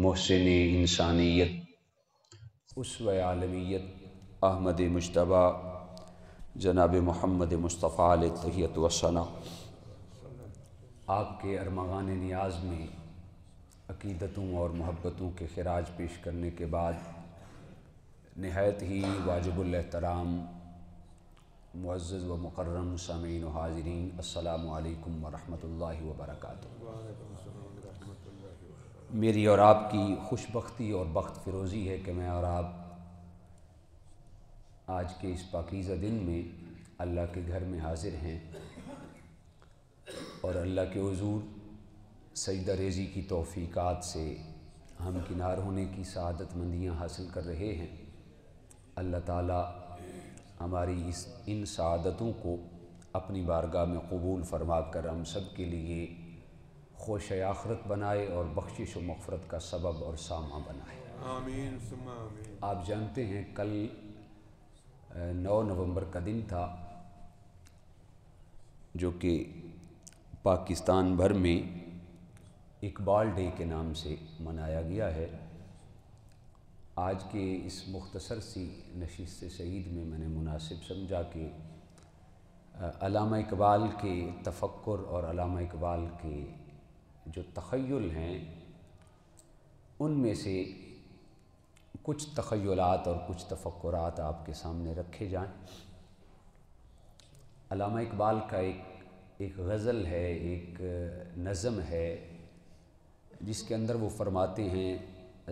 محسن انسانیت اسوہ عالمیت احمد مجتبیٰ جناب محمد مصطفیٰ علیہ تحیت وثنا، آپ کے ارمغان نیاز میں عقیدتوں اور محبتوں کے خراج پیش کرنے کے بعد نہایت ہی واجب الاحترام معزز و مکرم سامعین و حاضرین، السلام علیکم ورحمۃ اللہ وبرکاتہ۔ میری اور آپ کی خوش بختی اور بخت فروزی ہے کہ میں اور آپ آج کے اس پاکیزہ دن میں اللہ کے گھر میں حاضر ہیں اور اللہ کے حضور سجدہ ریزی کی توفیقات سے ہم کنار ہونے کی سعادت مندیاں حاصل کر رہے ہیں۔ اللہ تعالی ہماری ان سعادتوں کو اپنی بارگاہ میں قبول فرما کر ہم سب کے لیے خوش آخرت بنائے اور بخشش و مغفرت کا سبب اور سامہ بنائے، آمین ثم آمین۔ آپ جانتے ہیں کل 9 نومبر کا دن تھا، جو کہ پاکستان بھر میں اقبال ڈے کے نام سے منایا گیا ہے۔ آج کے اس مختصر سی نشست سعید میں میں نے مناسب سمجھا کہ علامہ اقبال کے تفکر اور علامہ اقبال کے جو تخیل ہیں ان میں سے کچھ تخیلات اور کچھ تفکرات آپ کے سامنے رکھے جائیں۔ علامہ اقبال کا ایک غزل ہے، ایک نظم ہے جس کے اندر وہ فرماتے ہیں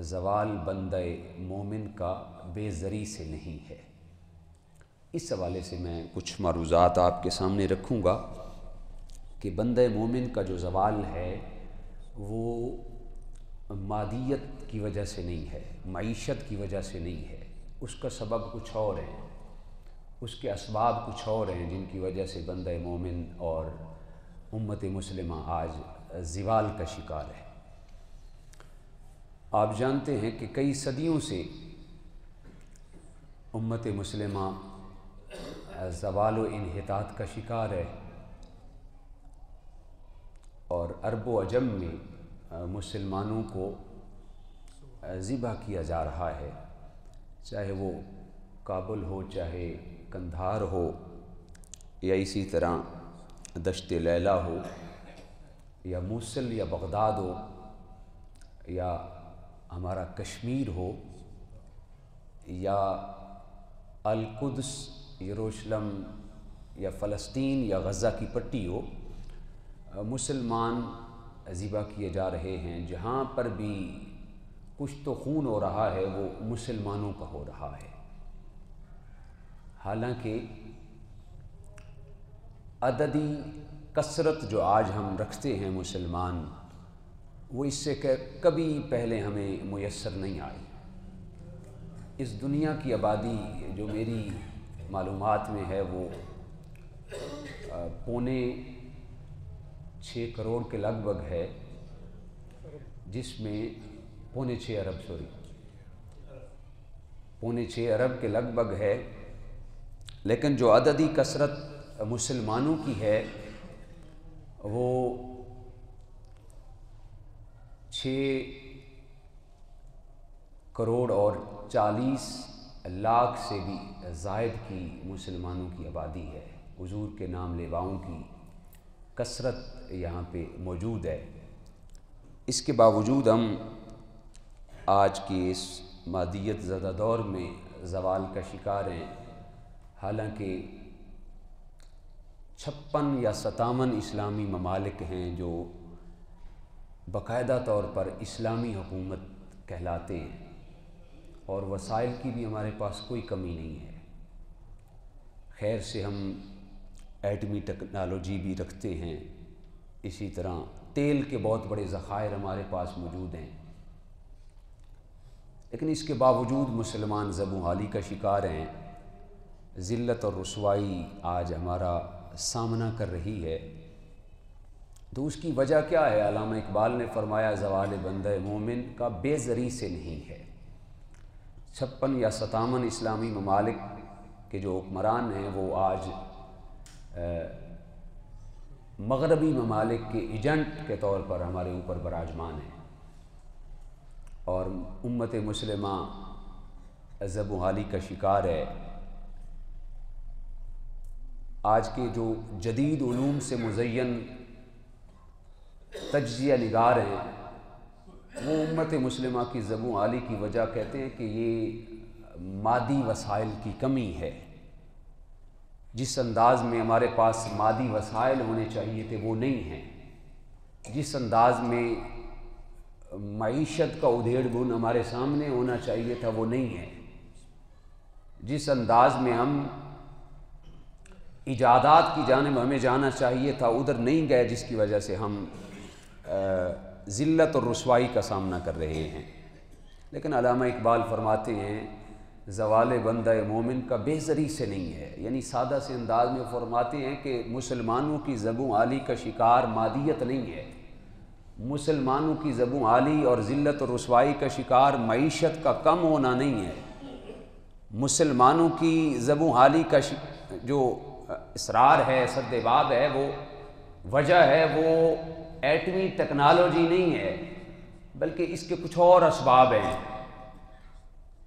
زوال بندہ مومن کا بے زری سے نہیں ہے۔ اس حوالے سے میں کچھ معروضات آپ کے سامنے رکھوں گا کہ بندہ مومن کا جو زوال ہے وہ مادیت کی وجہ سے نہیں ہے، معیشت کی وجہ سے نہیں ہے، اس کا سبب کچھ اور ہے، اس کے اسباب کچھ اور ہیں جن کی وجہ سے بندہ مومن اور امت مسلمہ آج زوال کا شکار ہے۔ آپ جانتے ہیں کہ کئی صدیوں سے امت مسلمہ زوال و انحطاط کا شکار ہے، اور عرب و عجم میں مسلمانوں کو ذبح کیا جا رہا ہے، چاہے وہ کابل ہو، چاہے قندھار ہو، یا اسی طرح دشت لیلہ ہو، یا موصل یا بغداد ہو، یا ہمارا کشمیر ہو، یا القدس، یروشلم، یا فلسطین یا غزہ کی پٹی ہو، مسلمان ذبح کیے جا رہے ہیں۔ جہاں پر بھی کچھ تو خون ہو رہا ہے وہ مسلمانوں کا ہو رہا ہے، حالانکہ عددی کثرت جو آج ہم رکھتے ہیں مسلمان، وہ اس سے کبھی پہلے ہمیں میسر نہیں آئی۔ اس دنیا کی آبادی جو میری معلومات میں ہے وہ 6.25 کروڑ کے لگ بھگ ہے، جس میں 6.25 ارب 6.25 ارب کے لگ بھگ ہے، لیکن جو عددی کثرت مسلمانوں کی ہے وہ 6 کروڑ اور 40 لاکھ سے بھی زائد کی مسلمانوں کی آبادی ہے۔ حضور کے نام لیواؤں کی کثرت یہاں پہ موجود ہے۔ اس کے باوجود ہم آج کی اس مادیت زدہ دور میں زوال کا شکار ہیں، حالانکہ 56 یا 57 اسلامی ممالک ہیں جو باقاعدہ طور پر اسلامی حکومت کہلاتے ہیں، اور وسائل کی بھی ہمارے پاس کوئی کمی نہیں ہے۔ خیر سے ہم ایٹمی ٹیکنالوجی بھی رکھتے ہیں، اسی طرح تیل کے بہت بڑے ذخائر ہمارے پاس موجود ہیں، لیکن اس کے باوجود مسلمان ذب و حالی کا شکار ہیں۔ ذلت اور رسوائی آج ہمارا سامنا کر رہی ہے، تو اس کی وجہ کیا ہے؟ علامہ اقبال نے فرمایا زوال بندہ مومن کا بے زری سے نہیں ہے۔ 56 یا 57 اسلامی ممالک کے جو حکمران ہیں وہ آج مغربی ممالک کے ایجنٹ کے طور پر ہمارے اوپر براجمان ہیں، اور امت مسلمہ ذب و حالی کا شکار ہے۔ آج کے جو جدید علوم سے مزین تجزیہ نگار ہیں وہ امت مسلمہ کی ذب و حالی کی وجہ کہتے ہیں کہ یہ مادی وسائل کی کمی ہے۔ جس انداز میں ہمارے پاس مادی وسائل ہونے چاہیے تھے وہ نہیں ہیں، جس انداز میں معیشت کا ادھیڑ بن ہمارے سامنے ہونا چاہیے تھا وہ نہیں ہے، جس انداز میں ہم ایجادات کی جانب ہمیں جانا چاہیے تھا ادھر نہیں گئے، جس کی وجہ سے ہم ذلت اور رسوائی کا سامنا کر رہے ہیں۔ لیکن علامہ اقبال فرماتے ہیں زوال بندہ مومن کا بے زری سے نہیں ہے، یعنی سادہ سے انداز میں فرماتے ہیں کہ مسلمانوں کی ذب و حالی کا شکار مادیت نہیں ہے، مسلمانوں کی ذب و حالی اور ذلت اور رسوائی کا شکار معیشت کا کم ہونا نہیں ہے، مسلمانوں کی ذب و حالی کا جو اسرار ہے، سد باب ہے، وہ وجہ ہے وہ ایٹمی ٹیکنالوجی نہیں ہے بلکہ اس کے کچھ اور اسباب ہیں۔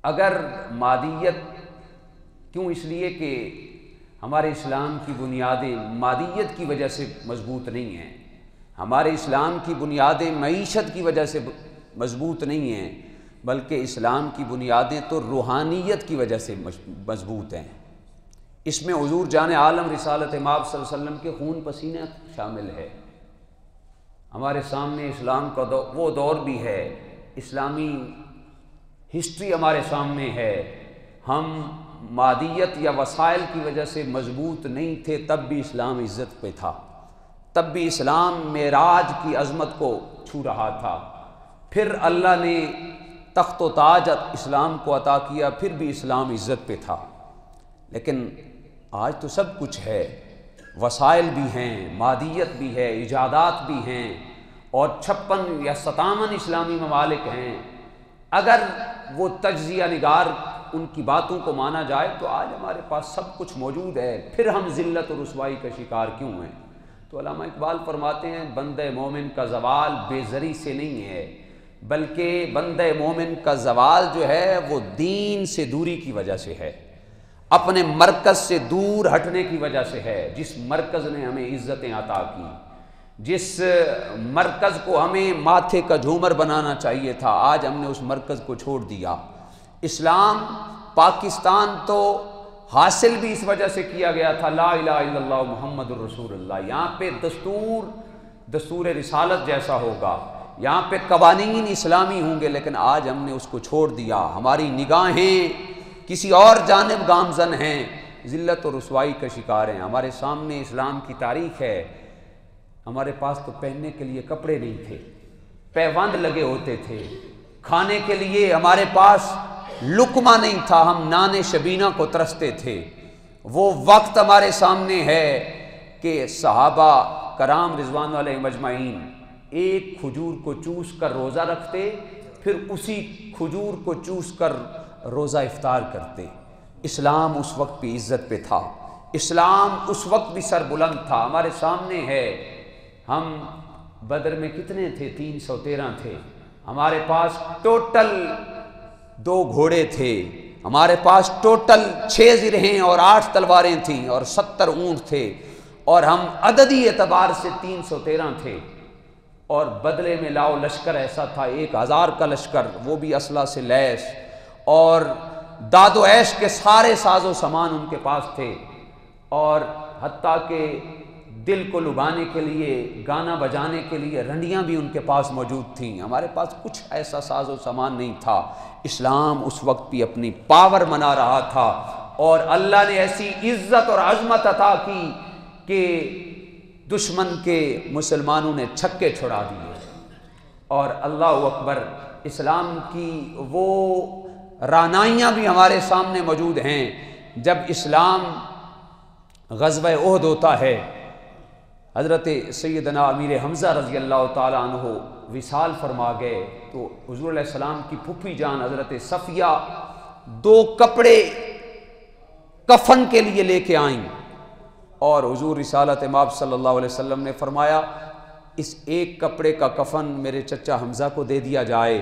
اگر مادیت کیوں؟ اس لیے کہ ہمارے اسلام کی بنیادیں مادیت کی وجہ سے مضبوط نہیں ہیں، ہمارے اسلام کی بنیادیں معیشت کی وجہ سے مضبوط نہیں ہیں، بلکہ اسلام کی بنیادیں تو روحانیت کی وجہ سے مضبوط ہیں۔ اس میں حضور جان عالم رسالت مآب صلی اللہ علیہ وسلم کے خون پسینہ شامل ہے۔ ہمارے سامنے اسلام کا وہ دور بھی ہے، اسلامی ہسٹری ہمارے سامنے ہے۔ ہم مادیت یا وسائل کی وجہ سے مضبوط نہیں تھے، تب بھی اسلام عزت پہ تھا، تب بھی اسلام معراج کی عظمت کو چھو رہا تھا، پھر اللہ نے تخت و تاج اسلام کو عطا کیا، پھر بھی اسلام عزت پہ تھا۔ لیکن آج تو سب کچھ ہے، وسائل بھی ہیں، مادیت بھی ہے، ایجادات بھی ہیں، اور 56 یا 57 اسلامی ممالک ہیں۔ اگر وہ تجزیہ نگار ان کی باتوں کو مانا جائے تو آج ہمارے پاس سب کچھ موجود ہے، پھر ہم ذلت و رسوائی کا شکار کیوں ہیں؟ تو علامہ اقبال فرماتے ہیں بندہ مومن کا زوال بے زری سے نہیں ہے، بلکہ بندہ مومن کا زوال جو ہے وہ دین سے دوری کی وجہ سے ہے، اپنے مرکز سے دور ہٹنے کی وجہ سے ہے۔ جس مرکز نے ہمیں عزتیں عطا کی، جس مرکز کو ہمیں ماتھے کا جھومر بنانا چاہیے تھا، آج ہم نے اس مرکز کو چھوڑ دیا۔ اسلام پاکستان تو حاصل بھی اس وجہ سے کیا گیا تھا، لا الہ الا اللہ محمد الرسول اللہ، یہاں پہ دستور رسالت جیسا ہوگا، یہاں پہ قوانین اسلامی ہوں گے، لیکن آج ہم نے اس کو چھوڑ دیا، ہماری نگاہیں کسی اور جانب گامزن ہیں، ذلت و رسوائی کا شکار ہیں۔ ہمارے سامنے اسلام کی تاریخ ہے، ہمارے پاس تو پہننے کے لیے کپڑے نہیں تھے، پیوند لگے ہوتے تھے، کھانے کے لیے ہمارے پاس لقمہ نہیں تھا، ہم نان شبینہ کو ترستے تھے۔ وہ وقت ہمارے سامنے ہے کہ صحابہ کرام رضوان علیہم اجمعین ایک کھجور کو چوس کر روزہ رکھتے، پھر اسی کھجور کو چوس کر روزہ افطار کرتے۔ اسلام اس وقت بھی عزت پہ تھا، اسلام اس وقت بھی سر بلند تھا۔ ہمارے سامنے ہے، ہم بدر میں کتنے تھے؟ 313 تھے، ہمارے پاس ٹوٹل 2 گھوڑے تھے، ہمارے پاس ٹوٹل 6 زرہیں اور 8 تلواریں تھیں اور 70 اونٹ تھے، اور ہم عددی اعتبار سے 313 تھے، اور بدلے میں لاؤ لشکر ایسا تھا 1000 کا لشکر، وہ بھی اسلحہ سے لیس، اور داد و عیش کے سارے ساز و سامان ان کے پاس تھے، اور حتیٰ کہ دل کو لبانے کے لیے، گانا بجانے کے لیے رنڈیاں بھی ان کے پاس موجود تھیں۔ ہمارے پاس کچھ ایسا ساز و سامان نہیں تھا۔ اسلام اس وقت بھی اپنی پاور منا رہا تھا، اور اللہ نے ایسی عزت اور عظمت عطا کی کہ دشمن کے مسلمانوں نے چھکے چھڑا دیے۔ اور اللہ اکبر، اسلام کی وہ رانائیاں بھی ہمارے سامنے موجود ہیں۔ جب اسلام غزوہ احد ہوتا ہے، حضرت سیدنا امیر حمزہ رضی اللہ تعالیٰ عنہ وصال فرما گئے، تو حضور علیہ السلام کی پھپھی جان حضرت صفیہ 2 کپڑے کفن کے لیے لے کے آئیں، اور حضور رسالت مآب صلی اللہ علیہ وسلم نے فرمایا اس ایک کپڑے کا کفن میرے چچا حمزہ کو دے دیا جائے،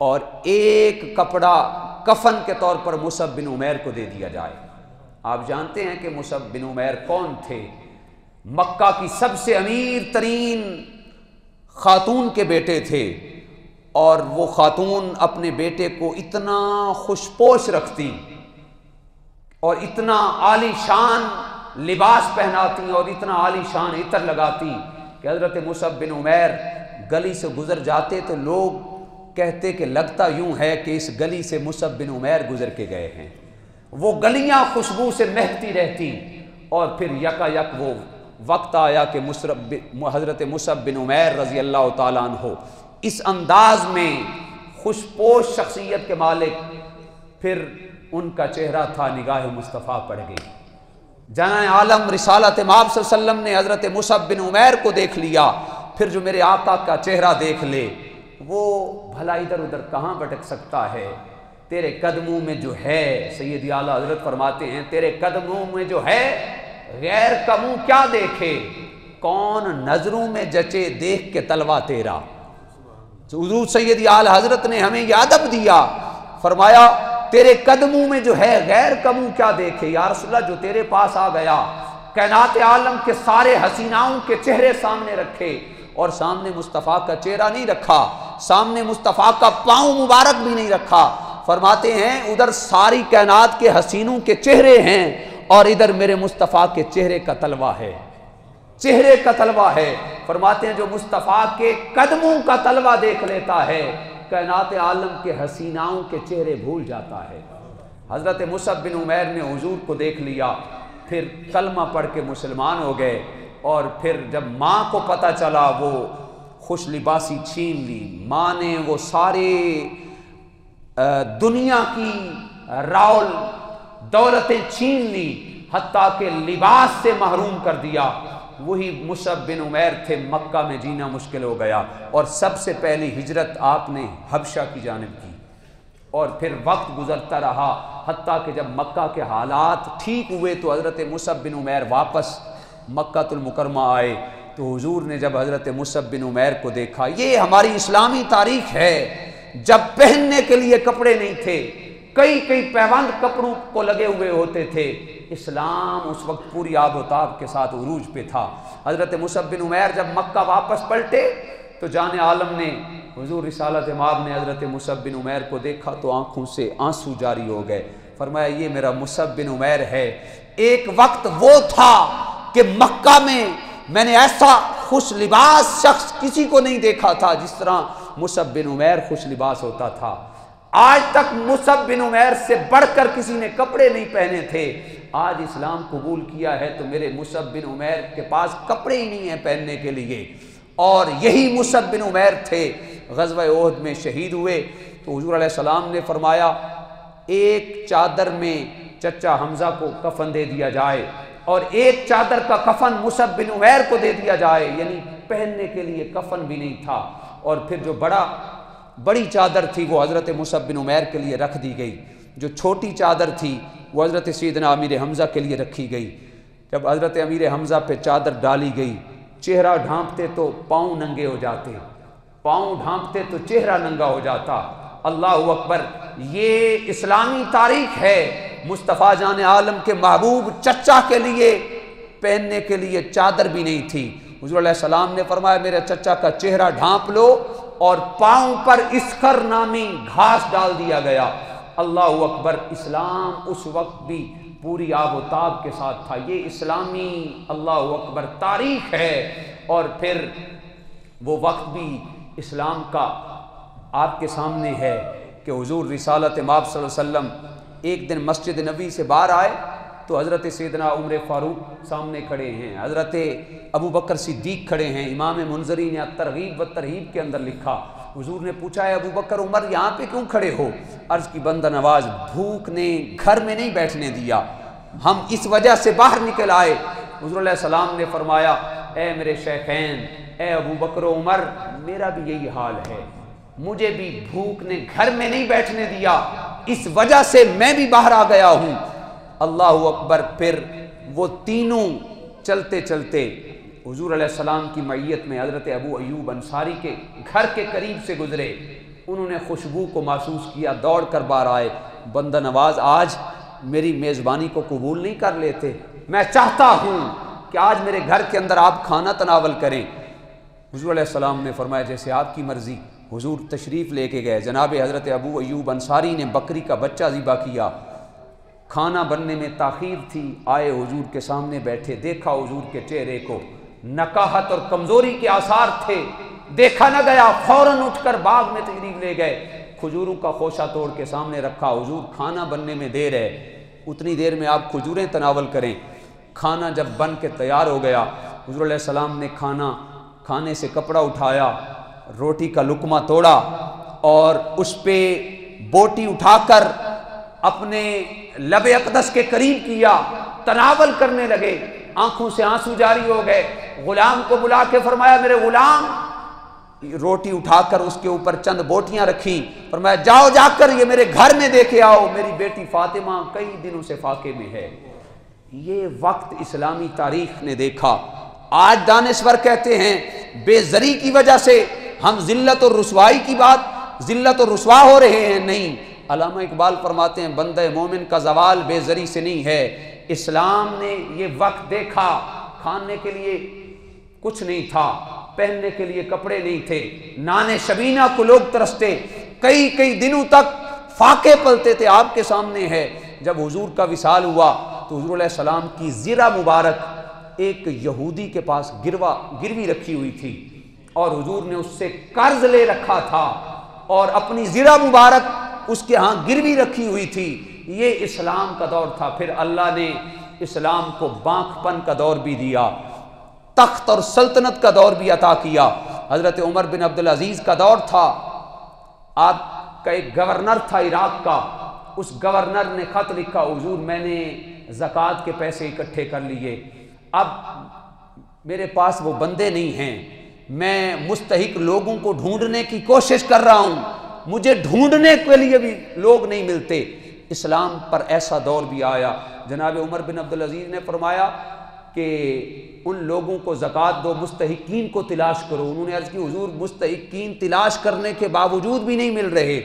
اور ایک کپڑا کفن کے طور پر مصعب بن عمیر کو دے دیا جائے۔ آپ جانتے ہیں کہ مصعب بن عمیر کون تھے؟ مکہ کی سب سے امیر ترین خاتون کے بیٹے تھے، اور وہ خاتون اپنے بیٹے کو اتنا خوش پوش رکھتی اور اتنا عالی شان لباس پہناتی اور اتنا عالی شان عطر لگاتی کہ حضرت مصعب بن عمیر گلی سے گزر جاتے تو لوگ کہتے کہ لگتا یوں ہے کہ اس گلی سے مصعب بن عمیر گزر کے گئے ہیں۔ وہ گلیاں خوشبو سے مہکتی رہتی، اور پھر یکا یک وہ وقت آیا کہ حضرت مصعب بن عمیر رضی اللہ تعالیٰ عنہ اس انداز میں خوش پوش شخصیت کے مالک، پھر ان کا چہرہ تھا نگاہ مصطفیٰ پڑ گئی۔ جانان عالم رسالت مآب صلی اللہ علیہ وسلم نے حضرت مصعب بن عمیر کو دیکھ لیا، پھر جو میرے آقا کا چہرہ دیکھ لے وہ بھلا ادھر ادھر کہاں بھٹک سکتا ہے؟ تیرے قدموں میں جو ہے، سیدی اعلیٰ حضرت فرماتے ہیں، تیرے قدموں میں جو ہے غیر کا منہ کیا دیکھے، کون نظروں میں جچے دیکھ کے تلوا تیرا۔ حضور سیدی اعلیٰ حضرت نے ہمیں یہ ادب دیا، فرمایا تیرے قدموں میں جو ہے غیر کا منہ کیا دیکھے۔ یا رسول اللہ، جو تیرے پاس آ گیا، کائنات عالم کے سارے حسیناؤں کے چہرے سامنے رکھے، اور سامنے مصطفیٰ کا چہرہ نہیں رکھا، سامنے مصطفیٰ کا پاؤں مبارک بھی نہیں رکھا۔ فرماتے ہیں ادھر ساری کائنات کے حسینوں کے چہرے ہیں، اور ادھر میرے مصطفیٰ کے چہرے کا تلوا ہے، چہرے کا تلوا ہے۔ فرماتے ہیں جو مصطفیٰ کے قدموں کا تلوا دیکھ لیتا ہے، کائنات عالم کے حسیناؤں کے چہرے بھول جاتا ہے۔ حضرت مصعب بن عمیر نے حضور کو دیکھ لیا، پھر کلمہ پڑھ کے مسلمان ہو گئے، اور پھر جب ماں کو پتہ چلا وہ خوش لباسی چھین لی۔ ماں نے وہ سارے دنیا کی راول دولتیں چھین لی، حتیٰ کہ لباس سے محروم کر دیا۔ وہی مصعب بن عمیر تھے، مکہ میں جینا مشکل ہو گیا، اور سب سے پہلی ہجرت آپ نے حبشہ کی جانب کی، اور پھر وقت گزرتا رہا، حتیٰ کہ جب مکہ کے حالات ٹھیک ہوئے تو حضرت مصعب بن عمیر واپس مکہ المکرمہ آئے۔ تو حضور نے جب حضرت مصعب بن عمیر کو دیکھا، یہ ہماری اسلامی تاریخ ہے، جب پہننے کے لیے کپڑے نہیں تھے، کئی پیوند کپڑوں کو لگے ہوئے ہوتے تھے، اسلام اس وقت پوری آب و تاب کے ساتھ عروج پہ تھا۔ حضرت مصعب بن عمیر جب مکہ واپس پلٹے تو جان عالم نے، حضور رسالت مآب نے حضرت مصعب بن عمیر کو دیکھا تو آنکھوں سے آنسو جاری ہو گئے۔ فرمایا یہ میرا مصعب بن عمیر ہے۔ ایک وقت وہ تھا کہ مکہ میں نے ایسا خوش لباس شخص کسی کو نہیں دیکھا تھا جس طرح مصعب بن عمیر خوش لباس ہوتا تھا۔ آج تک مصعب بن عمیر سے بڑھ کر کسی نے کپڑے نہیں پہنے تھے، آج اسلام قبول کیا ہے تو میرے مصعب بن عمیر کے پاس کپڑے ہی نہیں ہیں پہننے کے لیے۔ اور یہی مصعب بن عمیر تھے، غزوہ احد میں شہید ہوئے تو حضور علیہ السلام نے فرمایا ایک چادر میں چچا حمزہ کو کفن دے دیا جائے اور ایک چادر کا کفن مصعب بن عمیر کو دے دیا جائے، یعنی پہننے کے لیے کفن بھی نہیں تھا۔ اور پھر جو بڑی چادر تھی وہ حضرت مصعب بن عمیر کے لیے رکھ دی گئی، جو چھوٹی چادر تھی وہ حضرت سیدنا امیر حمزہ کے لیے رکھی گئی۔ جب حضرت امیر حمزہ پہ چادر ڈالی گئی، چہرہ ڈھانپتے تو پاؤں ننگے ہو جاتے، پاؤں ڈھانپتے تو چہرہ ننگا ہو جاتا۔ اللہ اکبر، یہ اسلامی تاریخ ہے۔ مصطفیٰ جان عالم کے محبوب چچا کے لیے پہننے کے لیے چادر بھی نہیں تھی۔ حضور علیہ السلام نے فرمایا میرے چچا کا چہرہ ڈھانپ لو، اور پاؤں پر اسخر نامی گھاس ڈال دیا گیا۔ اللہ اکبر، اسلام اس وقت بھی پوری آب و تاب کے ساتھ تھا۔ یہ اسلامی اللہ اکبر تاریخ ہے۔ اور پھر وہ وقت بھی اسلام کا آپ کے سامنے ہے کہ حضور رسالت مآب صلی اللہ علیہ وسلم ایک دن مسجد نبوی سے باہر آئے تو حضرت سیدنا عمر فاروق سامنے کھڑے ہیں، حضرت ابو بکر صدیق کھڑے ہیں۔ امام منذری نے الترغیب و ترہیب کے اندر لکھا، حضور نے پوچھا ہے ابو بکر عمر یہاں پہ کیوں کھڑے ہو؟ عرض کی بندہ نواز، بھوک نے گھر میں نہیں بیٹھنے دیا، ہم اس وجہ سے باہر نکل آئے۔ حضور علیہ السلام نے فرمایا اے میرے شیخین، اے ابو بکر و عمر، میرا بھی یہی حال ہے، مجھے بھی بھوک نے گھر میں نہیں بیٹھنے دیا، اس وجہ سے میں بھی باہر آ گیا ہوں۔ اللہ اکبر، پھر وہ تینوں چلتے چلتے حضور علیہ السلام کی معیت میں حضرت ابو ایوب انصاری کے گھر کے قریب سے گزرے انہوں نے خوشبو کو محسوس کیا، دوڑ کر باہر آئے، بندہ نواز آج میری میزبانی کو قبول نہیں کر لیتے؟ میں چاہتا ہوں کہ آج میرے گھر کے اندر آپ کھانا تناول کریں۔ حضور علیہ السلام نے فرمایا جیسے آپ کی مرضی۔ حضور تشریف لے کے گئے، جناب حضرت ابو ایوب انصاری نے بکری کا بچہ ذبح کیا، کھانا بننے میں تاخیر تھی، آئے حضور کے سامنے بیٹھے، دیکھا حضور کے چہرے کو نکاحت اور کمزوری کے آثار تھے، دیکھا نہ گیا، فوراً اٹھ کر باغ میں تشریف لے گئے، کھجوروں کا خوشہ توڑ کے سامنے رکھا، حضور کھانا بننے میں دیر ہے، اتنی دیر میں آپ کھجوریں تناول کریں۔ کھانا جب بن کے تیار ہو گیا، حضور علیہ السلام نے کھانے سے کپڑا اٹھایا، روٹی کا لقمہ توڑا اور اس پہ بوٹی اٹھا کر اپنے لب اقدس کے قریب کیا، تناول کرنے لگے، آنکھوں سے آنسو جاری ہو گئے۔ غلام کو بلا کے فرمایا میرے غلام، روٹی اٹھا کر اس کے اوپر چند بوٹیاں رکھی، فرمایا جاؤ جا کر یہ میرے گھر میں دے کے آؤ، میری بیٹی فاطمہ کئی دنوں سے فاقے میں ہے۔ یہ وقت اسلامی تاریخ نے دیکھا۔ آج دانشور کہتے ہیں بے زری کی وجہ سے ہم ذلت اور رسوائی کی بات، ذلت اور رسوا ہو رہے ہیں، نہیں۔ علامہ اقبال فرماتے ہیں بندہ مومن کا زوال بے زری سے نہیں ہے۔ اسلام نے یہ وقت دیکھا، کھانے کے لیے کچھ نہیں تھا، پہننے کے لیے کپڑے نہیں تھے، نان شبینہ کو لوگ ترستے، کئی دنوں تک فاقے پلتے تھے۔ آپ کے سامنے ہے جب حضور کا وصال ہوا تو حضور علیہ السلام کی زرہ مبارک ایک یہودی کے پاس گروی رکھی ہوئی تھی اور حضور نے اس سے قرض لے رکھا تھا اور اپنی زرہ مبارک اس کے ہاں گروی رکھی ہوئی تھی۔ یہ اسلام کا دور تھا۔ پھر اللہ نے اسلام کو بانک پن کا دور بھی دیا، تخت اور سلطنت کا دور بھی عطا کیا۔ حضرت عمر بن عبدالعزیز کا دور تھا، آپ کا ایک گورنر تھا عراق کا، اس گورنر نے خط لکھا حضور میں نے زکوٰۃ کے پیسے اکٹھے کر لیے، اب میرے پاس وہ بندے نہیں ہیں، میں مستحق لوگوں کو ڈھونڈنے کی کوشش کر رہا ہوں، مجھے ڈھونڈنے کے لیے بھی لوگ نہیں ملتے۔ اسلام پر ایسا دور بھی آیا۔ جناب عمر بن عبدالعزیز نے فرمایا کہ ان لوگوں کو زکوٰۃ دو، مستحقین کو تلاش کرو۔ انہوں نے عرض کی حضور مستحقین تلاش کرنے کے باوجود بھی نہیں مل رہے۔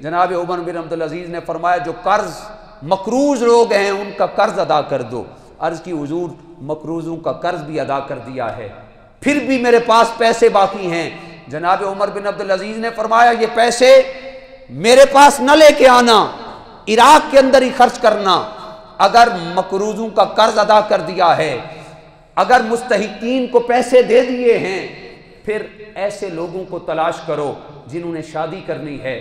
جناب عمر بن عبدالعزیز نے فرمایا جو قرض مقروض لوگ ہیں ان کا قرض ادا کر دو۔ عرض کی حضور مقروضوں کا قرض بھی ادا کر دیا ہے، پھر بھی میرے پاس پیسے باقی ہیں۔ جناب عمر بن عبدالعزیز نے فرمایا یہ پیسے میرے پاس نہ لے کے آنا، عراق کے اندر ہی خرچ کرنا۔ اگر مقروضوں کا قرض ادا کر دیا ہے، اگر مستحقین کو پیسے دے دیے ہیں، پھر ایسے لوگوں کو تلاش کرو جنہوں نے شادی کرنی ہے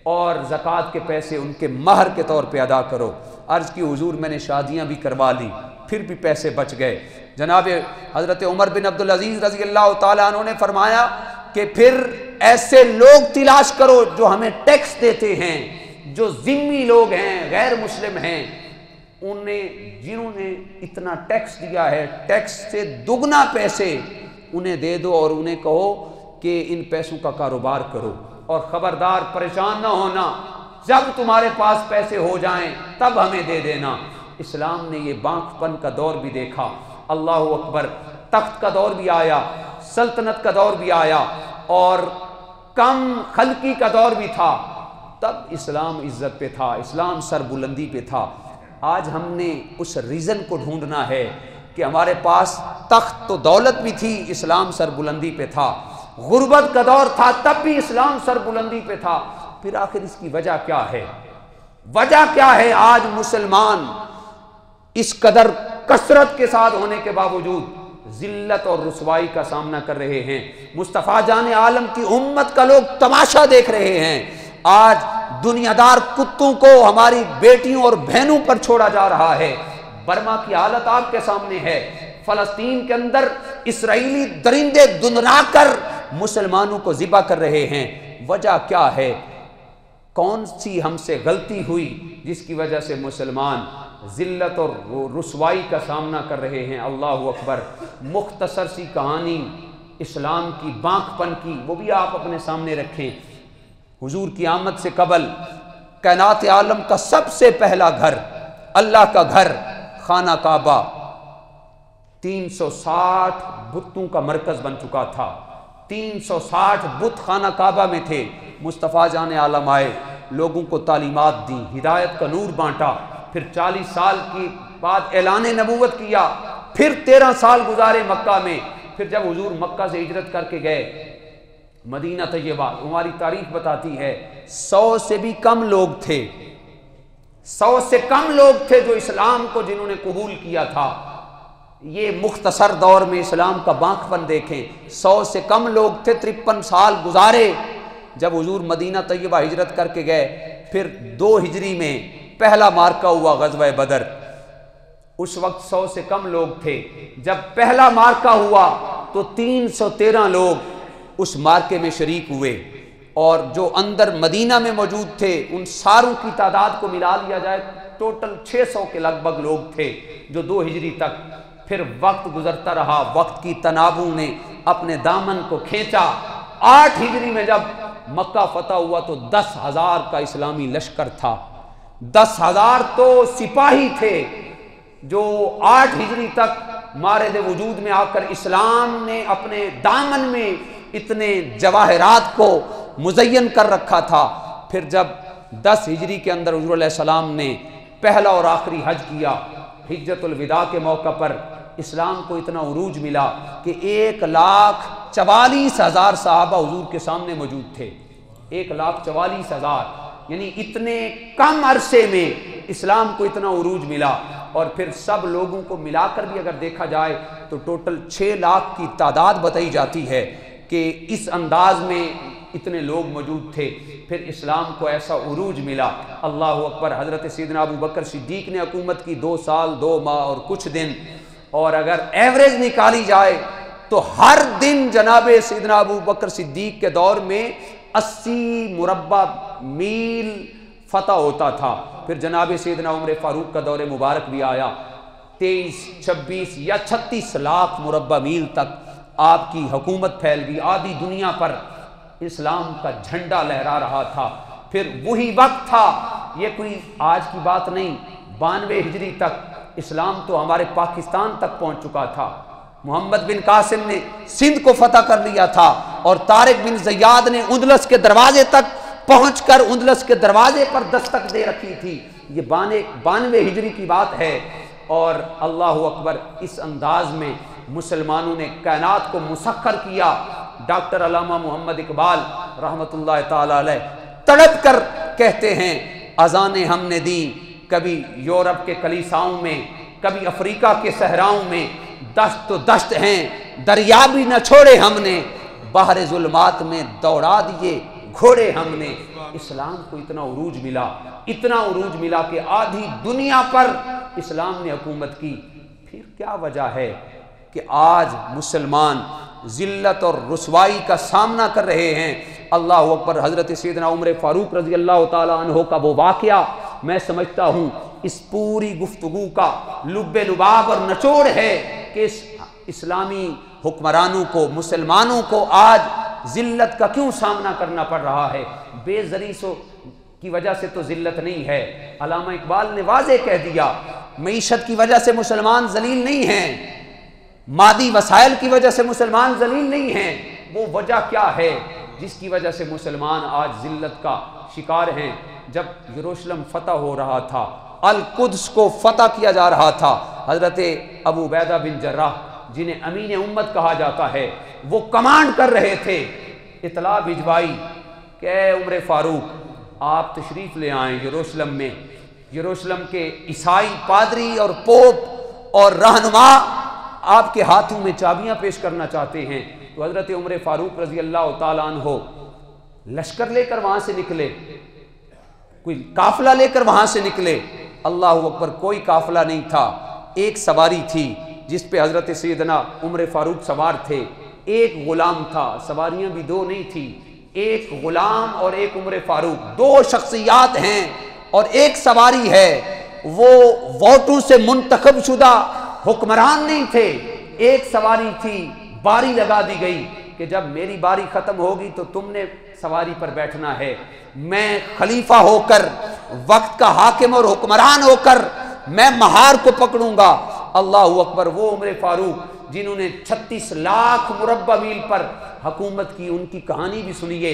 اور زکوٰۃ کے پیسے ان کے مہر کے طور پہ ادا کرو۔ عرض کی حضور میں نے شادیاں بھی کروا لی، پھر بھی پیسے بچ گئے۔ جناب حضرت عمر بن عبدالعزیز رضی اللہ تعالیٰ عنہ نے فرمایا کہ پھر ایسے لوگ تلاش کرو جو ہمیں ٹیکس دیتے ہیں، جو ذمی لوگ ہیں، غیر مسلم ہیں، جنہوں نے اتنا ٹیکس دیا ہے، ٹیکس سے دگنا پیسے انہیں دے دو اور انہیں کہو کہ ان پیسوں کا کاروبار کرو، اور خبردار پریشان نہ ہونا، جب تمہارے پاس پیسے ہو جائیں تب ہمیں دے دینا۔ اسلام نے یہ بانک پن کا دور بھی دیکھا۔ اللہ اکبر، تخت کا دور بھی آیا، سلطنت کا دور بھی آیا اور کم خلقی کا دور بھی تھا، تب اسلام عزت پہ تھا، اسلام سر بلندی پہ تھا۔ آج ہم نے اس ریزن کو ڈھونڈنا ہے کہ ہمارے پاس تخت تو دولت بھی تھی، اسلام سر بلندی پہ تھا، غربت کا دور تھا تب بھی اسلام سر بلندی پہ تھا، پھر آخر اس کی وجہ کیا ہے؟ وجہ کیا ہے آج مسلمان اس قدر کثرت کے ساتھ ہونے کے باوجود ذلت اور رسوائی کا سامنا کر رہے ہیں؟ مصطفیٰ جان عالم کی امت کا لوگ تماشا دیکھ رہے ہیں۔ آج دنیا دار کتوں کو ہماری بیٹیوں اور بہنوں پر چھوڑا جا رہا ہے۔ برما کی حالت آپ کے سامنے ہے، فلسطین کے اندر اسرائیلی درندے دنرا کر مسلمانوں کو ذبح کر رہے ہیں۔ وجہ کیا ہے؟ کون سی ہم سے غلطی ہوئی جس کی وجہ سے مسلمان ذلت اور رسوائی کا سامنا کر رہے ہیں؟ اللہ اکبر۔ مختصر سی کہانی اسلام کی بانک پن کی، وہ بھی آپ اپنے سامنے رکھیں۔ حضور کی آمد سے قبل کائنات عالم کا سب سے پہلا گھر، اللہ کا گھر، خانہ کعبہ 360 بتوں کا مرکز بن چکا تھا۔ 360 بت خانہ کعبہ میں تھے۔ مصطفیٰ جان عالم آئے، لوگوں کو تعلیمات دیں، ہدایت کا نور بانٹا، پھر 40 سال کی بعد اعلان نبوت کیا، پھر 13 سال گزارے مکہ میں، پھر جب حضور مکہ سے ہجرت کر کے گئے مدینہ طیبہ، ہماری تاریخ بتاتی ہے 100 سے بھی کم لوگ تھے، 100 سے کم لوگ تھے جو اسلام کو جنہوں نے قبول کیا تھا۔ یہ مختصر دور میں اسلام کا بانک پن دیکھیں، 100 سے کم لوگ تھے، 53 سال گزارے جب حضور مدینہ طیبہ ہجرت کر کے گئے۔ پھر 2 ہجری میں پہلا مارکہ ہوا غزوہ بدر، اس وقت 100 سے کم لوگ تھے، جب پہلا مارکہ ہوا تو 313 لوگ اس مارکے میں شریک ہوئے، اور جو اندر مدینہ میں موجود تھے ان ساروں کی تعداد کو ملا لیا جائے ٹوٹل 600 کے لگ بھگ لوگ تھے جو 2 ہجری تک۔ پھر وقت گزرتا رہا، وقت کی تنابوں نے اپنے دامن کو کھینچا، 8 ہجری میں جب مکہ فتح ہوا تو 10,000 کا اسلامی لشکر تھا، 10,000 تو سپاہی تھے جو 8 ہجری تک مارد وجود میں آ کر اسلام نے اپنے دامن میں اتنے جواہرات کو مزین کر رکھا تھا۔ پھر جب 10 ہجری کے اندر حضور علیہ السلام نے پہلا اور آخری حج کیا، حجۃ الوداع کے موقع پر اسلام کو اتنا عروج ملا کہ 1,44,000 صحابہ حضور کے سامنے موجود تھے، 1,44,000، یعنی اتنے کم عرصے میں اسلام کو اتنا عروج ملا۔ اور پھر سب لوگوں کو ملا کر بھی اگر دیکھا جائے تو ٹوٹل 6 لاکھ کی تعداد بتائی جاتی ہے کہ اس انداز میں اتنے لوگ موجود تھے۔ پھر اسلام کو ایسا عروج ملا، اللہ اکبر۔ حضرت سیدنا ابو بکر صدیق نے حکومت کی 2 سال 2 ماہ اور کچھ دن، اور اگر ایوریج نکالی جائے تو ہر دن جناب سیدنا ابو بکر صدیق کے دور میں 80 مربع میل فتح ہوتا تھا۔ پھر جناب سیدنا عمر فاروق کا دور مبارک بھی آیا، 23، 26 یا 36 لاکھ مربع میل تک آپ کی حکومت پھیل گئی، آدھی دنیا پر اسلام کا جھنڈا لہرا رہا تھا۔ پھر وہی وقت تھا، یہ کوئی آج کی بات نہیں، 92 ہجری تک اسلام تو ہمارے پاکستان تک پہنچ چکا تھا۔ محمد بن قاسم نے سندھ کو فتح کر لیا تھا، اور طارق بن زیاد نے اندلس کے دروازے تک پہنچ کر اندلس کے دروازے پر دستک دے رکھی تھی۔ یہ 92 ہجری کی بات ہے، اور اللہ اکبر، اس انداز میں مسلمانوں نے کائنات کو مسخر کیا۔ ڈاکٹر علامہ محمد اقبال رحمۃ اللہ تعالی علیہ تڑپ کر کہتے ہیں، اذانیں ہم نے دی کبھی یورپ کے کلیساؤں میں، کبھی افریقہ کے صحراؤں میں، دشت تو دشت ہیں دریا بھی نہ چھوڑے ہم نے، باہر ظلمات میں دوڑا دیے گھوڑے ہم نے۔ اسلام کو اتنا عروج ملا، اتنا عروج ملا کہ آدھی دنیا پر اسلام نے حکومت کی۔ پھر کیا وجہ ہے کہ آج مسلمان ذلت اور رسوائی کا سامنا کر رہے ہیں؟ اللہ اکبر۔ حضرت سیدنا عمر فاروق رضی اللہ تعالیٰ عنہ کا وہ واقعہ میں سمجھتا ہوں اس پوری گفتگو کا لب لباب اور نچوڑ ہے کہ اس اسلامی حکمرانوں کو، مسلمانوں کو آج ذلت کا کیوں سامنا کرنا پڑ رہا ہے۔ بے زری کی وجہ سے تو ذلت نہیں ہے، علامہ اقبال نے واضح کہہ دیا، معیشت کی وجہ سے مسلمان ذلیل نہیں ہیں، مادی وسائل کی وجہ سے مسلمان ذلیل نہیں ہیں۔ وہ وجہ کیا ہے جس کی وجہ سے مسلمان آج ذلت کا شکار ہیں؟ جب یروشلم فتح ہو رہا تھا، القدس کو فتح کیا جا رہا تھا، حضرت ابو عبیدہ بن جراح جنہیں امین امت کہا جاتا ہے، وہ کمانڈ کر رہے تھے، اطلاع بھجوائی کہ اے عمر فاروق آپ تشریف لے آئیں یروشلم میں، یروشلم کے عیسائی پادری اور پوپ اور رہنما آپ کے ہاتھوں میں چابیاں پیش کرنا چاہتے ہیں۔ تو حضرت عمر فاروق رضی اللہ تعالیٰ عنہ لشکر لے کر وہاں سے نکلے، کوئی قافلہ لے کر وہاں سے نکلے۔ اللہ اکبر، کوئی قافلہ نہیں تھا، ایک سواری تھی جس پہ حضرت سیدنا عمر فاروق سوار تھے، ایک غلام تھا، سواریاں بھی 2 نہیں تھی، ایک غلام اور ایک عمر فاروق، 2 شخصیات ہیں اور ایک سواری ہے۔ وہ ووٹوں سے منتخب شدہ حکمران نہیں تھے، ایک سواری تھی، باری لگا دی گئی کہ جب میری باری ختم ہوگی تو تم نے سواری پر بیٹھنا ہے، میں خلیفہ ہو کر، وقت کا حاکم اور حکمران ہو کر میں مہار کو پکڑوں گا۔ اللہ اکبر، وہ عمر فاروق جنہوں نے 36 لاکھ مربع میل پر حکومت کی، ان کی کہانی بھی سنیے۔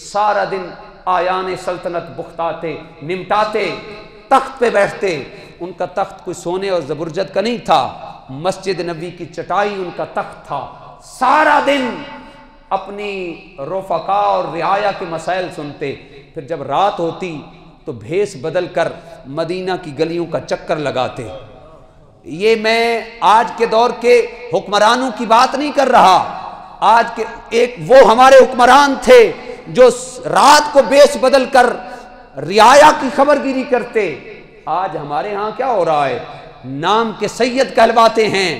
سارا دن آیان سلطنت بختاتے، نمٹاتے، تخت پہ بیٹھتے۔ ان کا تخت کوئی سونے اور زبرجد کا نہیں تھا، مسجد نبوی کی چٹائی ان کا تخت تھا۔ سارا دن اپنی رفقا اور رعایا کے مسائل سنتے، پھر جب رات ہوتی تو بھیس بدل کر مدینہ کی گلیوں کا چکر لگاتے۔ یہ میں آج کے دور کے حکمرانوں کی بات نہیں کر رہا، آج کے ایک وہ ہمارے حکمران تھے جو رات کو بھیس بدل کر رعایا کی خبر گیری کرتے۔ آج ہمارے ہاں کیا ہو رہا ہے؟ نام کے سید کہلواتے ہیں،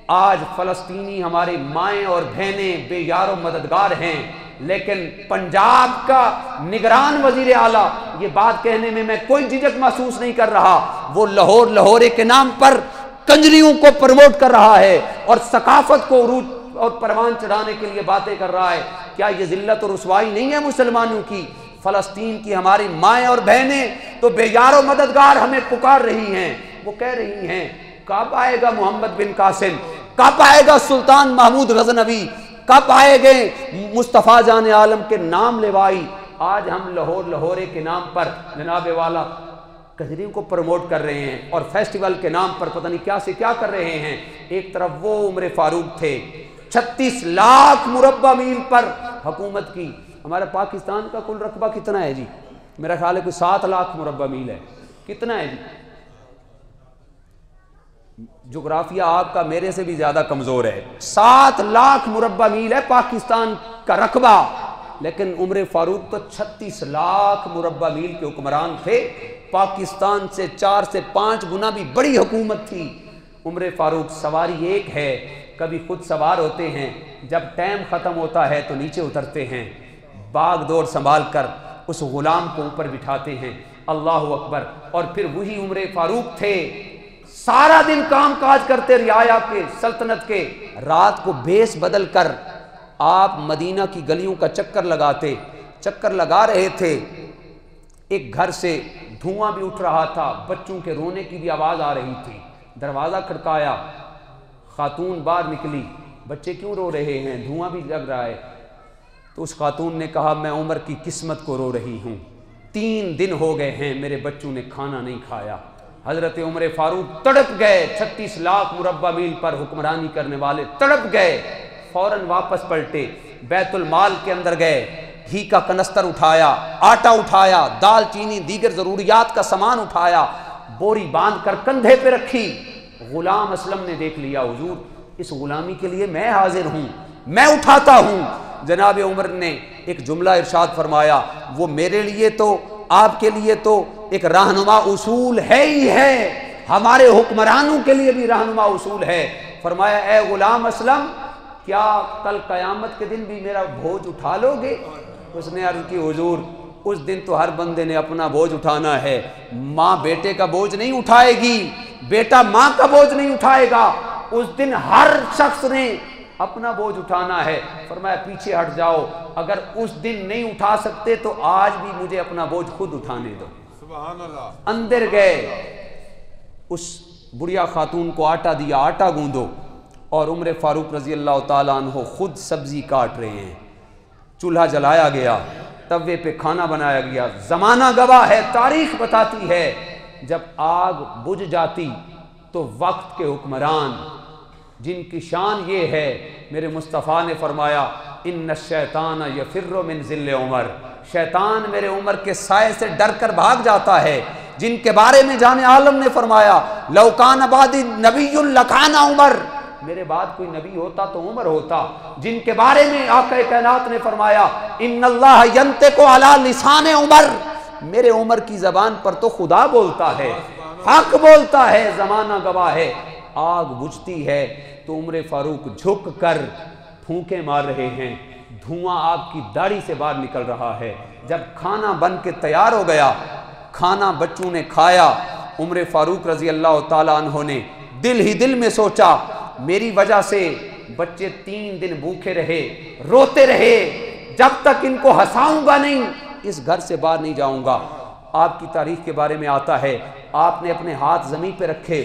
آج فلسطینی ہمارے مائیں اور بہنیں بے یار و مددگار ہیں، لیکن پنجاب کا نگران وزیر اعلیٰ یہ بات کہنے میں کوئی جھجک محسوس نہیں کر رہا، وہ لاہورے کے نام پر کنجریوں کو پروموٹ کر رہا ہے اور ثقافت کو عروج اور پروان چڑھانے کے لیے باتیں کر رہا ہے۔ کیا یہ ذلت اور رسوائی نہیں ہے مسلمانوں کی؟ فلسطین کی ہماری مائیں اور بہنیں تو بے یار و مددگار ہمیں پکار رہی ہیں، وہ کہہ رہی ہیں کب آئے گا محمد بن قاسم، کب آئے گا سلطان محمود غزنوی، کب آئے گے مصطفیٰ جان عالم کے نام لیوائی۔ آج ہم لاہورے کے نام پر جناب والا کجریوں کو پروموٹ کر رہے ہیں اور فیسٹیول کے نام پر پتہ نہیں کیا سے کیا کر رہے ہیں۔ ایک طرف وہ عمر فاروق تھے، 36 لاکھ مربع میل پر حکومت کی۔ ہمارا پاکستان کا کل رقبہ کتنا ہے جی؟ میرا خیال ہے کوئی 7 لاکھ مربع میل ہے۔ کتنا ہے جی؟ جغرافیہ آپ کا میرے سے بھی زیادہ کمزور ہے۔ 7 لاکھ مربع میل ہے پاکستان کا رقبہ، لیکن عمر فاروق تو 36 لاکھ مربع میل کے حکمران تھے۔ پاکستان سے 4 سے 5 گنا بھی بڑی حکومت تھی۔ عمر فاروق سواری ایک ہے، کبھی خود سوار ہوتے ہیں، جب ٹائم ختم ہوتا ہے تو نیچے اترتے ہیں، باغ دور سنبھال کر اس غلام کو اوپر بٹھاتے ہیں۔ اللہ اکبر۔ اور پھر وہی عمر فاروق تھے، سارا دن کام کاج کرتے رعایا کے، سلطنت کے، رات کو بھیس بدل کر آپ مدینہ کی گلیوں کا چکر لگاتے۔ چکر لگا رہے تھے، ایک گھر سے دھواں بھی اٹھ رہا تھا، بچوں کے رونے کی بھی آواز آ رہی تھی۔ دروازہ کھڑکایا، خاتون باہر نکلی، بچے کیوں رو رہے ہیں؟ دھواں بھی لگ رہا ہے۔ تو اس خاتون نے کہا میں عمر کی قسمت کو رو رہی ہوں، 3 دن ہو گئے ہیں میرے بچوں نے کھانا نہیں کھایا۔ حضرت عمر فاروق تڑپ گئے، 36 لاکھ مربع میل پر حکمرانی کرنے والے تڑپ گئے، فوراً واپس پلٹے، بیت المال کے اندر گئے، گھی کا کنستر اٹھایا، آٹا اٹھایا، دال چینی دیگر ضروریات کا سامان اٹھایا، بوری باندھ کر کندھے پہ رکھی۔ غلام اسلم نے دیکھ لیا، حضور اس غلامی کے لیے میں حاضر ہوں، میں اٹھاتا ہوں۔ جناب عمر نے ایک جملہ ارشاد فرمایا، وہ میرے لیے تو آپ کے لیے تو ایک رہنما اصول ہے ہی ہے، ہمارے حکمرانوں کے لیے بھی رہنما اصول ہے۔ فرمایا اے غلام اسلم، کیا کل قیامت کے دن بھی میرا بوجھ اٹھا لو گے؟ اس نے عرض کی حضور اس دن تو ہر بندے نے اپنا بوجھ اٹھانا ہے، ماں بیٹے کا بوجھ نہیں اٹھائے گی، بیٹا ماں کا بوجھ نہیں اٹھائے گا، اس دن ہر شخص نے اپنا بوجھ اٹھانا ہے۔ فرمایا پیچھے ہٹ جاؤ، اگر اس دن نہیں اٹھا سکتے تو آج بھی مجھے اپنا بوجھ خود اٹھانے دو۔ سبحان اللہ۔ اندر گئے، اس بڑھیا خاتون کو آٹا دیا، آٹا گوندو، اور عمر فاروق رضی اللہ تعالیٰ عنہ خود سبزی کاٹ رہے ہیں۔ چولہا جلایا گیا، توے پہ کھانا بنایا گیا۔ زمانہ گواہ ہے، تاریخ بتاتی ہے، جب آگ بجھ جاتی تو وقت کے حکمران جن کی شان یہ ہے، میرے مصطفیٰ نے فرمایا ان الشیطان یفر من ذل عمر، شیطان میرے عمر کے سائے سے ڈر کر بھاگ جاتا ہے، جن کے بارے میں جان عالم نے فرمایا لو کان بعدی نبی لکان عمر، میرے بعد کوئی نبی ہوتا تو عمر ہوتا، جن کے بارے میں آقا کائنات نے فرمایا ان اللہ ینطق علی لسان عمر، میرے عمر کی زبان پر تو خدا بولتا ہے، حق بولتا ہے، زمانہ گواہ ہے۔ آگ بجھتی ہے تو عمر فاروق جھک کر پھونکے مار رہے ہیں، دھواں آپ کی داڑھی سے باہر نکل رہا ہے۔ جب کھانا بن کے تیار ہو گیا، کھانا بچوں نے کھایا، عمر فاروق رضی اللہ تعالیٰ عنہ نے دل ہی دل میں سوچا میری وجہ سے بچے 3 دن بھوکے رہے، روتے رہے، جب تک ان کو ہنساؤں گا نہیں اس گھر سے باہر نہیں جاؤں گا۔ آپ کی تاریخ کے بارے میں آتا ہے، آپ نے اپنے ہاتھ زمین پہ رکھے،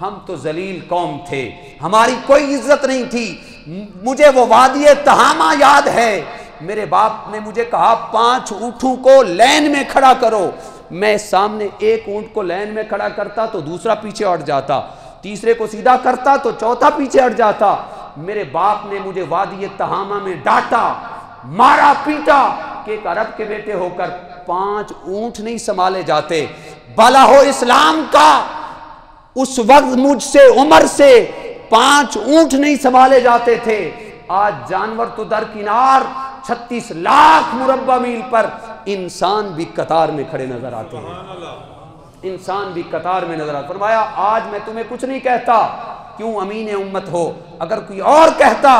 ہم تو ذلیل قوم تھے، ہماری کوئی عزت نہیں تھی۔ مجھے وہ وادی تہامہ یاد ہے، میرے باپ نے مجھے کہا 5 اونٹوں کو لین میں کھڑا کرو، میں سامنے ایک اونٹ کو لین میں کھڑا کرتا تو دوسرا پیچھے ہٹ جاتا، تیسرے کو سیدھا کرتا تو چوتھا پیچھے ہٹ جاتا۔ میرے باپ نے مجھے وادی تہامہ میں ڈانٹا، مارا پیٹا کہ ایک عرب کے بیٹے ہو کر 5 اونٹ نہیں سنبھالے جاتے۔ بھلا ہو اسلام کا، اس وقت مجھ سے عمر سے 5 اونٹ نہیں سنبھالے جاتے تھے، آج جانور تو درکنار 36 لاکھ مربع میل پر انسان بھی قطار میں کھڑے نظر آتے ہیں، انسان بھی قطار میں نظر آتے ہیں۔ فرمایا آج میں تمہیں کچھ نہیں کہتا، کیوں امین امت ہو، اگر کوئی اور کہتا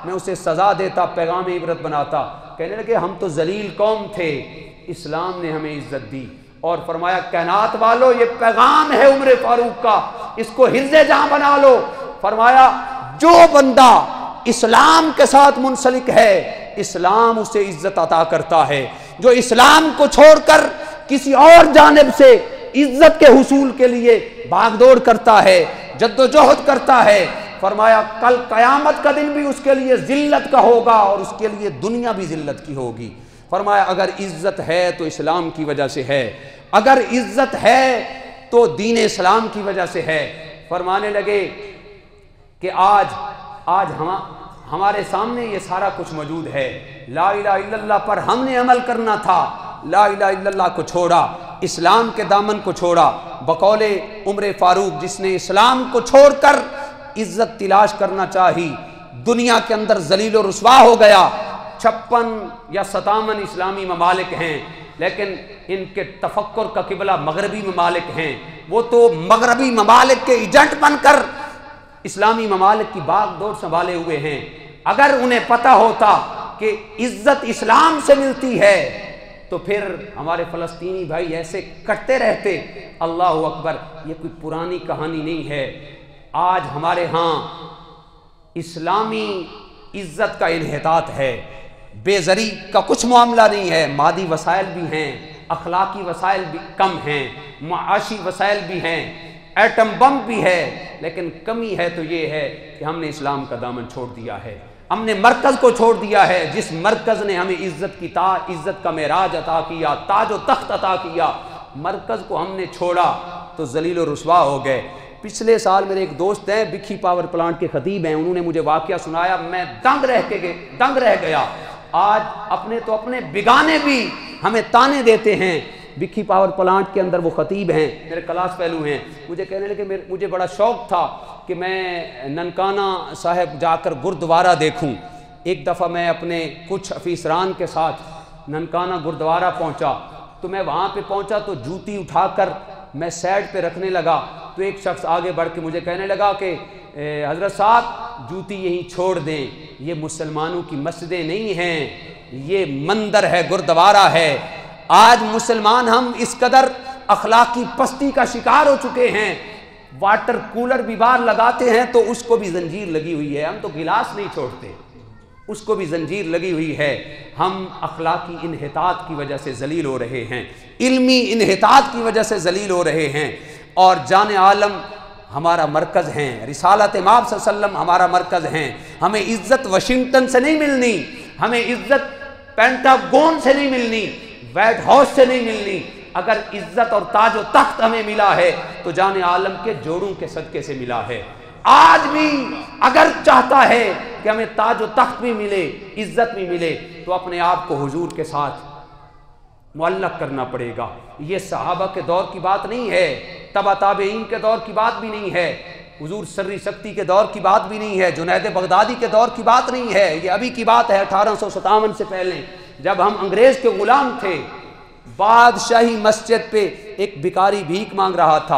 میں اسے سزا دیتا، پیغام عبرت بناتا۔ کہنے لگے ہم تو ذلیل قوم تھے، اسلام نے ہمیں عزت دی۔ اور فرمایا کائنات والو یہ پیغام ہے عمر فاروق کا، اس کو حرز جہاں بنا لو۔ فرمایا جو بندہ اسلام کے ساتھ منسلک ہے اسلام اسے عزت عطا کرتا ہے، جو اسلام کو چھوڑ کر کسی اور جانب سے عزت کے حصول کے لیے بھاگ دوڑ کرتا ہے، جد و جہد کرتا ہے، فرمایا کل قیامت کا دن بھی اس کے لیے ذلت کا ہوگا اور اس کے لیے دنیا بھی ذلت کی ہوگی۔ فرمایا اگر عزت ہے تو اسلام کی وجہ سے ہے، اگر عزت ہے تو دین اسلام کی وجہ سے ہے۔ فرمانے لگے کہ آج ہمارے سامنے یہ سارا کچھ موجود ہے، لا الہ الا اللہ پر ہم نے عمل کرنا تھا، لا الہ الا اللہ کو چھوڑا، اسلام کے دامن کو چھوڑا۔ بقول عمر فاروق جس نے اسلام کو چھوڑ کر عزت تلاش کرنا چاہی دنیا کے اندر ذلیل و رسوا ہو گیا۔ 56 یا 57 اسلامی ممالک ہیں لیکن ان کے تفکر کا قبلہ مغربی ممالک ہیں، وہ تو مغربی ممالک کے ایجنٹ بن کر اسلامی ممالک کی باغ دوڑ سنبھالے ہوئے ہیں۔ اگر انہیں پتہ ہوتا کہ عزت اسلام سے ملتی ہے تو پھر ہمارے فلسطینی بھائی ایسے کٹتے رہتے۔ اللہ اکبر، یہ کوئی پرانی کہانی نہیں ہے، آج ہمارے ہاں اسلامی عزت کا انحطاط ہے، بے زری کا کچھ معاملہ نہیں ہے، مادی وسائل بھی ہیں، اخلاقی وسائل بھی کم ہیں، معاشی وسائل بھی ہیں، ایٹم بم بھی ہے، لیکن کمی ہے تو یہ ہے کہ ہم نے اسلام کا دامن چھوڑ دیا ہے، ہم نے مرکز کو چھوڑ دیا ہے، جس مرکز نے ہمیں عزت کا معراج عطا کیا، تاج و تخت عطا کیا، مرکز کو ہم نے چھوڑا تو ذلیل و رسوا ہو گئے۔ پچھلے سال میرے ایک دوست ہیں بکھی پاور پلانٹ کے خطیب ہیں، انہوں نے مجھے واقعہ سنایا، میں دنگ رہ گیا۔ آج اپنے بیگانے بھی ہمیں تانے دیتے ہیں۔ بکھی پاور پلانٹ کے اندر وہ خطیب ہیں، میرے کلاس فیلو ہیں، مجھے کہنے لگے مجھے بڑا شوق تھا کہ میں ننکانہ صاحب جا کر گردوارہ دیکھوں۔ ایک دفعہ میں اپنے کچھ افیسران کے ساتھ ننکانہ گردوارہ پہنچا تو میں وہاں پہ پہنچا تو جوتی اٹھا کر میں سیڈ پہ رکھنے لگا تو ایک شخص آگے بڑھ کے مجھے کہنے لگا کہ حضرت صاحب جوتی یہیں چھوڑ دیں، یہ مسلمانوں کی مسجدیں نہیں ہیں، یہ مندر ہے، گردوارہ ہے۔ آج مسلمان ہم اس قدر اخلاقی پستی کا شکار ہو چکے ہیں، واٹر کولر بھی باہر لگاتے ہیں تو اس کو بھی زنجیر لگی ہوئی ہے، ہم تو گلاس نہیں چھوڑتے، اس کو بھی زنجیر لگی ہوئی ہے۔ ہم اخلاقی انحطاط کی وجہ سے ذلیل ہو رہے ہیں، علمی انحطاط کی وجہ سے ذلیل ہو رہے ہیں، اور جان عالم ہمارا مرکز ہیں، رسالت امام صلی اللہ علیہ وسلم ہمارا مرکز ہیں۔ ہمیں عزت واشنگٹن سے نہیں ملنی، ہمیں عزت پینٹاگون سے نہیں ملنی، وائٹ ہاؤس سے نہیں ملنی۔ اگر عزت اور تاج و تخت ہمیں ملا ہے تو جان عالم کے جوڑوں کے صدقے سے ملا ہے۔ آج بھی اگر چاہتا ہے کہ ہمیں تاج و تخت بھی ملے، عزت بھی ملے، تو اپنے آپ کو حضور کے ساتھ معلق کرنا پڑے گا۔ یہ صحابہ کے دور کی بات نہیں ہے، تبع تابعین کے دور کی بات بھی نہیں ہے، حضور سری سکتی کے دور کی بات بھی نہیں ہے، جنید بغدادی کے دور کی بات نہیں ہے، یہ ابھی کی بات ہے 1857 سے پہلے جب ہم انگریز کے غلام تھے۔ بادشاہی مسجد پہ ایک بھکاری بھیک مانگ رہا تھا،